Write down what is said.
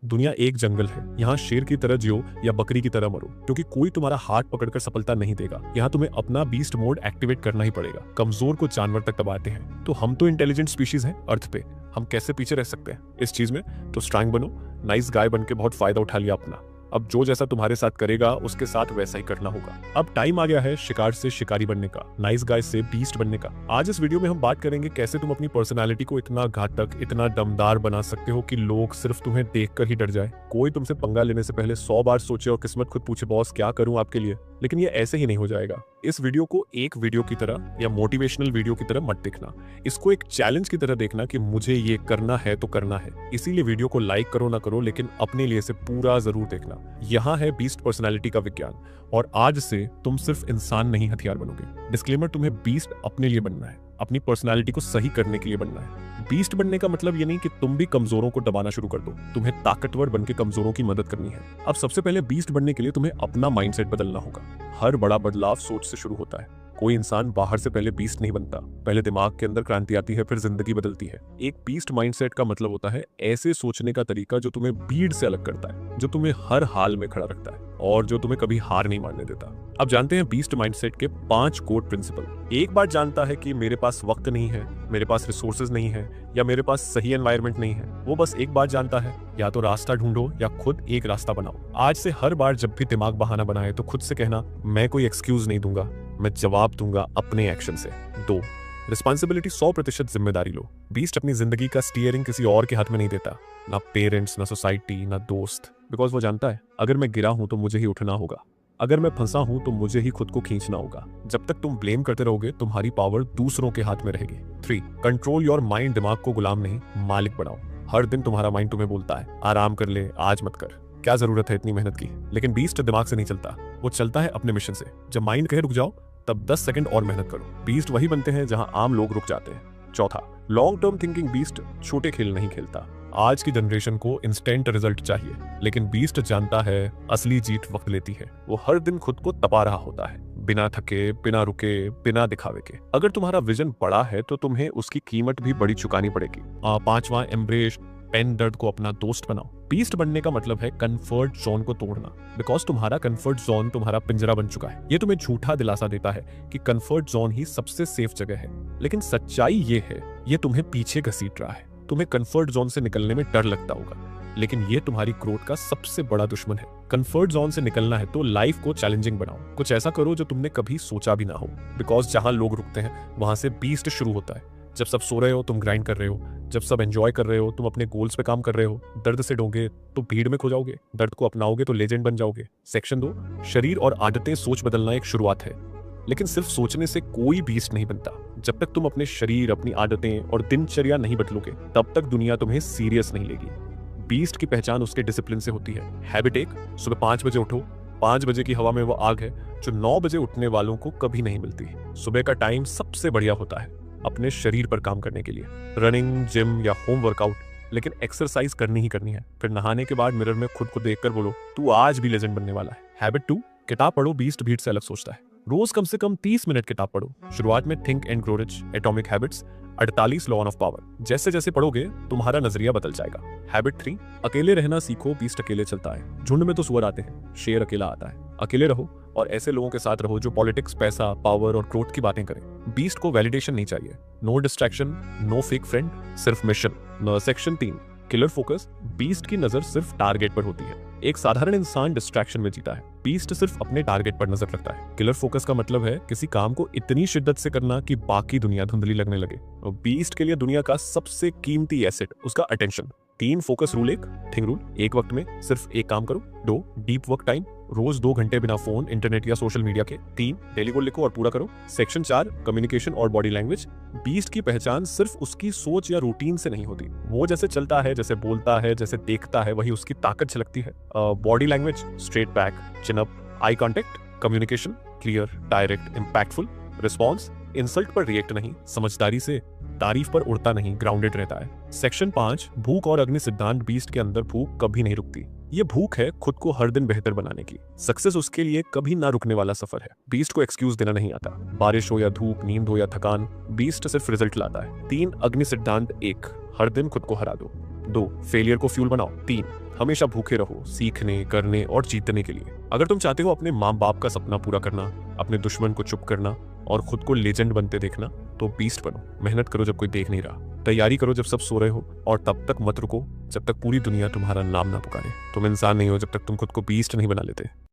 दुनिया एक जंगल है। यहाँ शेर की तरह जियो या बकरी की तरह मरो, क्योंकि कोई तुम्हारा हाथ पकड़कर सफलता नहीं देगा। यहाँ तुम्हें अपना बीस्ट मोड एक्टिवेट करना ही पड़ेगा। कमजोर को जानवर तक दबाते हैं, तो हम तो इंटेलिजेंट स्पीशीज हैं अर्थ पे, हम कैसे पीछे रह सकते हैं इस चीज में। तो स्ट्रांग बनो, नाइस गाय बन के बहुत फायदा उठा लिया अपना। अब जो जैसा तुम्हारे साथ करेगा उसके साथ वैसा ही करना होगा। अब टाइम आ गया है शिकार से शिकारी बनने का, नाइस गाय से बीस्ट बनने का। आज इस वीडियो में हम बात करेंगे कैसे तुम अपनी पर्सनालिटी को इतना घातक, इतना दमदार बना सकते हो कि लोग सिर्फ तुम्हें देखकर ही डर जाए। कोई तुमसे पंगा लेने से पहले 100 बार सोचे और किस्मत खुद पूछे बॉस क्या करूं आपके लिए। लेकिन ये ऐसे ही नहीं हो जाएगा। इस वीडियो को एक वीडियो की तरह या मोटिवेशनल वीडियो की तरह मत देखना, इसको एक चैलेंज की तरह देखना कि मुझे ये करना है तो करना है। इसीलिए वीडियो को लाइक करो ना करो, लेकिन अपने लिए से पूरा जरूर देखना। यहाँ है बीस्ट पर्सनालिटी का विज्ञान, और आज से तुम सिर्फ इंसान नहीं हथियार बनोगे। डिस्क्लेमर, तुम्हें बीस्ट अपने लिए बनना है, अपनी पर्सनालिटी को सही करने के लिए बनना है। बीस्ट बनने का मतलब ये नहीं कि तुम भी कमजोरों को दबाना शुरू कर दो, तुम्हें ताकतवर बनके कमजोरों की मदद करनी है। अब सबसे पहले बीस्ट बनने के लिए तुम्हें अपना माइंडसेट बदलना होगा। हर बड़ा बदलाव सोच से शुरू होता है। कोई इंसान बाहर से पहले बीस्ट नहीं बनता, पहले दिमाग के अंदर क्रांति आती है, फिर जिंदगी बदलती है। एक बीस्ट माइंडसेट का मतलब होता है ऐसे सोचने का तरीका जो तुम्हें भीड़ से अलग करता है, जो तुम्हें हर हाल में खड़ा रखता है और जो तुम्हें कभी हार नहीं मानने देता। अब जानते हैं बीस्ट माइंडसेट के 5 कोर प्रिंसिपल। एक बात जानता है कि मेरे पास वक्त नहीं है, मेरे पास रिसोर्सेज नहीं है, या मेरे पास सही एनवायरनमेंट नहीं है। वो बस एक बात जानता है, या तो रास्ता ढूंढो या खुद एक रास्ता बनाओ। आज से हर बार जब भी दिमाग बहाना बनाए तो खुद से कहना, मैं कोई एक्सक्यूज नहीं दूंगा, मैं जवाब दूंगा अपने एक्शन से। 2, रिस्पॉन्सिबिलिटी, 100% जिम्मेदारी लो। बीस्ट अपनी जिंदगी का स्टीयरिंग किसी और के हाथ में नहीं देता, ना पेरेंट्स, ना सोसाइटी, ना दोस्त। बिकॉज वो जानता है अगर मैं गिरा हूं तो मुझे ही उठना होगा, अगर मैं फंसा हूं तो मुझे ही खुद को खींचना होगा। जब तक तुम ब्लेम करते रहोगे तुम्हारी पावर दूसरों के हाथ में रहेगी। 3, कंट्रोल योर माइंड, दिमाग को गुलाम नहीं मालिक बनाओ। हर दिन तुम्हारा माइंड तुम्हें बोलता है आराम कर ले, आज मत कर, क्या जरूरत है इतनी मेहनत की। लेकिन बीस्ट दिमाग से नहीं चलता, वो चलता है अपने मिशन से। जब माइंड कहे रुक जाओ तब 10 सेकंड और मेहनत करो। बीस्ट वही बनते हैं जहां आम लोग रुक जाते हैं। 4, लॉन्ग टर्म थिंकिंग, बीस्ट छोटे खेल नहीं खेलता। आज की जनरेशन को इंस्टेंट रिजल्ट चाहिए, लेकिन बीस्ट जानता है असली जीत वक्त लेती है। वो हर दिन खुद को तपा रहा होता है, बिना थके, बिना रुके, बिना दिखावे के। अगर तुम्हारा विजन बड़ा है तो तुम्हें उसकी कीमत भी बड़ी चुकानी पड़ेगी। 5वां, एम्ब्रेस पेन दर्द को अपना दोस्त बनाओ। बीस्ट बनने का मतलब है कंफर्ट जोन को तोड़ना, बिकॉज तुम्हारा कंफर्ट जोन तुम्हारा पिंजरा बन चुका है। ये तुम्हें झूठा दिलासा देता है कि कंफर्ट जोन ही सबसे सेफ जगह है, लेकिन सच्चाई ये है ये तुम्हें पीछे घसीट रहा है। तुम्हें कंफर्ट जोन से निकलने में डर लगता होगा, लेकिन ये तुम्हारी ग्रोथ का सबसे बड़ा दुश्मन है। कंफर्ट जोन से निकलना है तो लाइफ को चैलेंजिंग बनाओ, कुछ ऐसा करो जो तुमने कभी सोचा भी ना हो। बिकॉज जहां लोग रुकते हैं वहां से बीस्ट शुरू होता है। जब सब सो रहे हो तुम ग्राइंड कर रहे हो, जब सब एंजॉय कर रहे हो तुम अपने गोल्स पे काम कर रहे हो। दर्द से डोगे तो भीड़ में खो जाओगे, दर्द को अपनाओगे तो लेजेंड बन जाओगे। सेक्शन 2, शरीर और आदतें, सोच बदलना एक शुरुआत है, लेकिन सिर्फ सोचने से कोई बीस्ट नहीं बनता। जब तक तुम अपने शरीर, अपनी आदतें और दिनचर्या नहीं बदलोगे तब तक दुनिया तुम्हें सीरियस नहीं लेगी। बीस्ट की पहचान उसके डिसिप्लिन से होती है। हैबिट 1, सुबह 5 बजे उठो। 5 बजे की हवा में वो आग है जो 9 बजे उठने वालों को कभी नहीं मिलती। सुबह का टाइम सबसे बढ़िया होता है अपने शरीर पर काम करने के लिए, रनिंग, जिम या होम वर्कआउट, लेकिन एक्सरसाइज करनी ही करनी है। फिर नहाने के बाद मिरर में खुद को देखकर बोलो तू आज भी लेजेंड बनने वाला है। हैबिट 2, किताब पढ़ो। बीस्ट भीड़ से अलग सोचता है। रोज कम से कम 30 मिनट किताब पढ़ो। शुरुआत में think and grow rich, atomic habits, 48 law of power. जैसे जैसे पढ़ोगे तुम्हारा नजरिया बदल जाएगा। हैबिट 3, अकेले रहना सीखो। बीस्ट अकेले चलता है, झुंड में तो सुअर आते हैं, शेर अकेला आता है। अकेले रहो और ऐसे लोगों के साथ रहो जो पॉलिटिक्स, पैसा, पावर और ग्रोथ की बातें करें। बीस्ट को वैलिडेशन नहीं चाहिए। No distraction, no fake friend, सिर्फ mission. Section 3, killer focus. Beast की नजर सिर्फ टारगेट पर होती है। एक साधारण इंसान डिस्ट्रैक्शन में जीता है, बीस्ट सिर्फ अपने टारगेट पर नजर रखता है। किलर फोकस का मतलब है किसी काम को इतनी शिद्दत से करना कि बाकी दुनिया धुंधली लगने लगे। और बीस्ट के लिए दुनिया का सबसे कीमती एसेट उसका attention. 3, focus rule 1, thing rule, एक वक्त में सिर्फ एक काम करो। 2, डीप वर्क टाइम, रोज 2 घंटे बिना फोन, इंटरनेट या सोशल मीडिया के। 3, डेली गोल लिखो और पूरा करो। सेक्शन 4, कम्युनिकेशन और बॉडी लैंग्वेज। बीस्ट की पहचान सिर्फ उसकी सोच या रूटीन से नहीं होती, वो जैसे चलता है, जैसे बोलता है, जैसे देखता है, वही उसकी ताकत झलकती है। बॉडी लैंग्वेज, स्ट्रेट बैक, चिन up, eye contact. Communication, clear, direct, impactful. Response, insult पर रिएक्ट नहीं, समझदारी से, तारीफ पर उड़ता नहीं, ग्राउंडेड रहता है। सेक्शन 5, भूख और अग्नि सिद्धांत। बीस्ट के अंदर भूख कभी नहीं रुकती। ये भूख है खुद को हर दिन बेहतर बनाने की। सक्सेस उसके लिए कभी ना रुकने वाला सफर है। बीस्ट को एक्सक्यूज देना नहीं आता। बारिश हो या धूप, नींद हो या थकान, बीस्ट सिर्फ रिजल्ट लाता है। 3, अग्नि सिद्धांत। 1, हर दिन खुद को हरा दो। 2, फेलियर को फ्यूल बनाओ। 3, हमेशा भूखे रहो सीखने, करने और जीतने के लिए। अगर तुम चाहते हो अपने माँ बाप का सपना पूरा करना, अपने दुश्मन को चुप करना और खुद को लेजेंड बनते देखना, तो बीस्ट बनो। मेहनत करो जब कोई देख नहीं रहा, तैयारी करो जब सब सो रहे हो, और तब तक मत रुको जब तक पूरी दुनिया तुम्हारा नाम ना पुकारे। तुम इंसान नहीं हो जब तक तुम खुद को बीस्ट नहीं बना लेते।